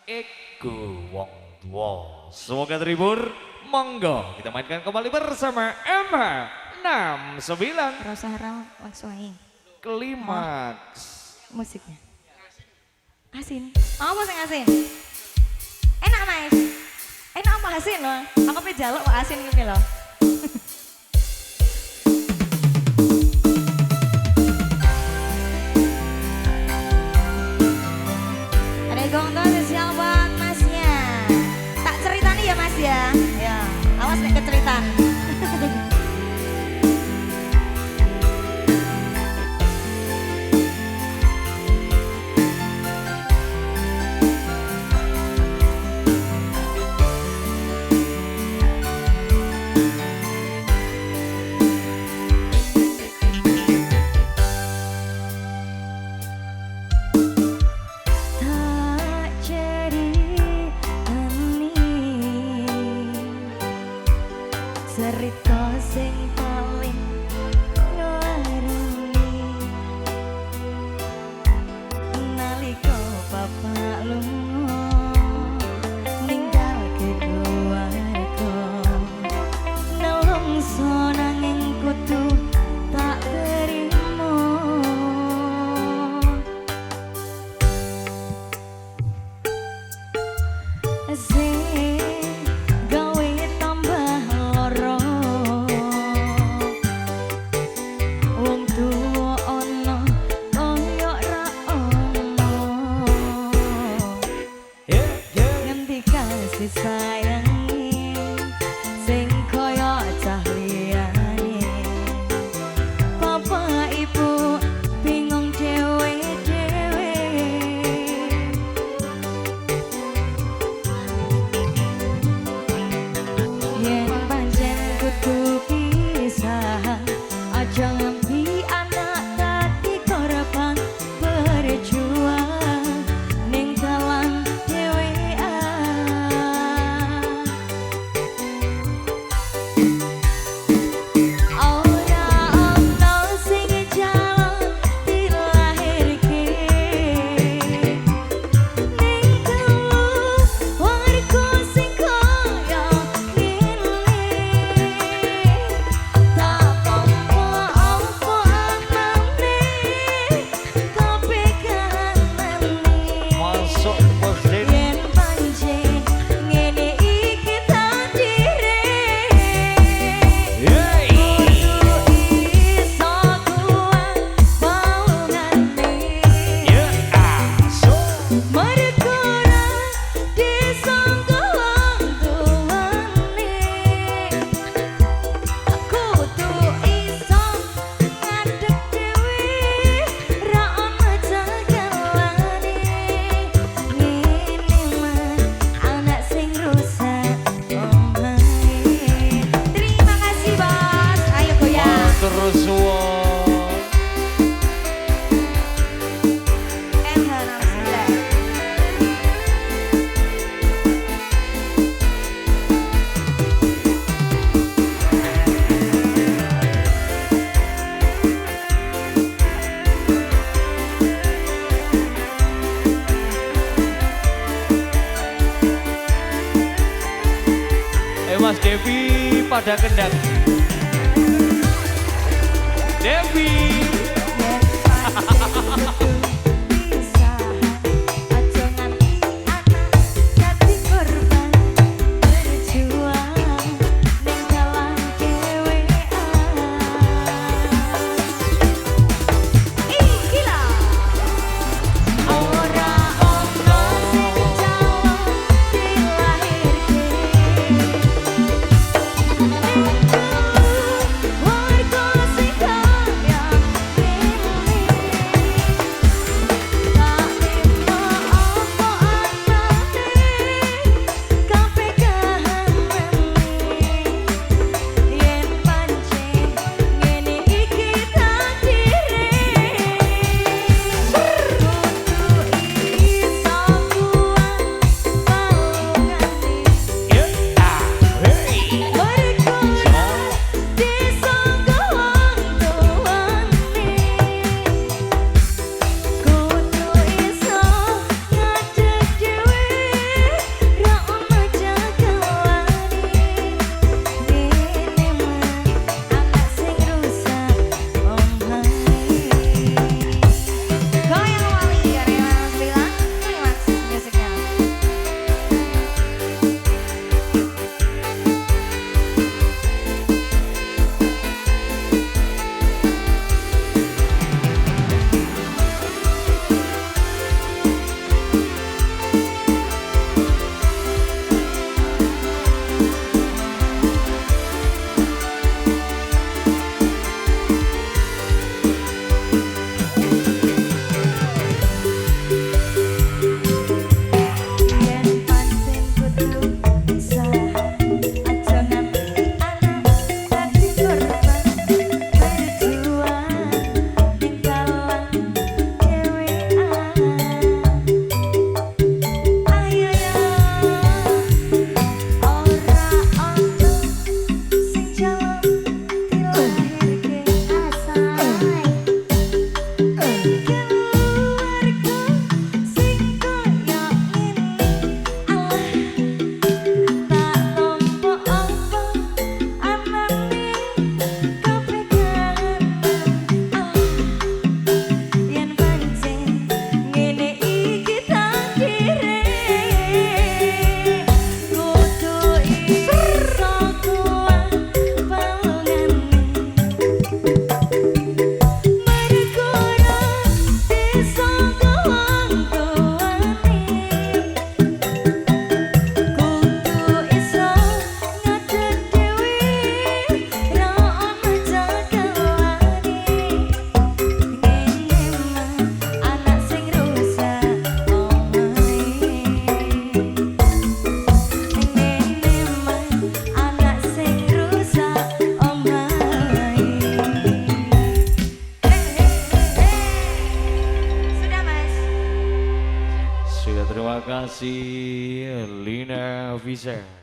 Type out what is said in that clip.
Ego Wong Tua. Semoga terhibur. Monggo kita mainkan kembali bersama MH69. Rasa haram langsung Klimaks. musiknya. Asin. Apa sing asin? Enak Mas. Enak apa asin loh? Aku pe jaluk kok asin iki lho. Ada gong tuh spesial buat Masnya. Tak ceritani ya Mas ya. Ya, awas nek keceritan. Cerita sing paling ngarani nalika bapak lunga ninggal keluarga nelongso nanging kudu tak terima gawe tambah lara wong tuwa ana kaya ra ono ngendi kasih sayangi sing kaya cah liyane bapak ibu bingung dhewe-dhewe yen pancen kudu pisah aja ngampi anak dadi korban berjuang ning dalan dhewean ora ono sing jalan dilahirke ning keluarga sing kaya ngene tak apa-apa anane kepeganane Masuk posisi. yen pancen ngene iki takdire kudu iso kuat baungane mergo ora disangka wong tuwane kudu iso ngadeg dhewe ra ono jagalane ngene mah anak sing rusak omahe. Terima kasih Bos, ayo goyang. Terus wong. Mas Devi pada kendang. Devi. Warga sing kaya juga terima kasih Lina Fisher.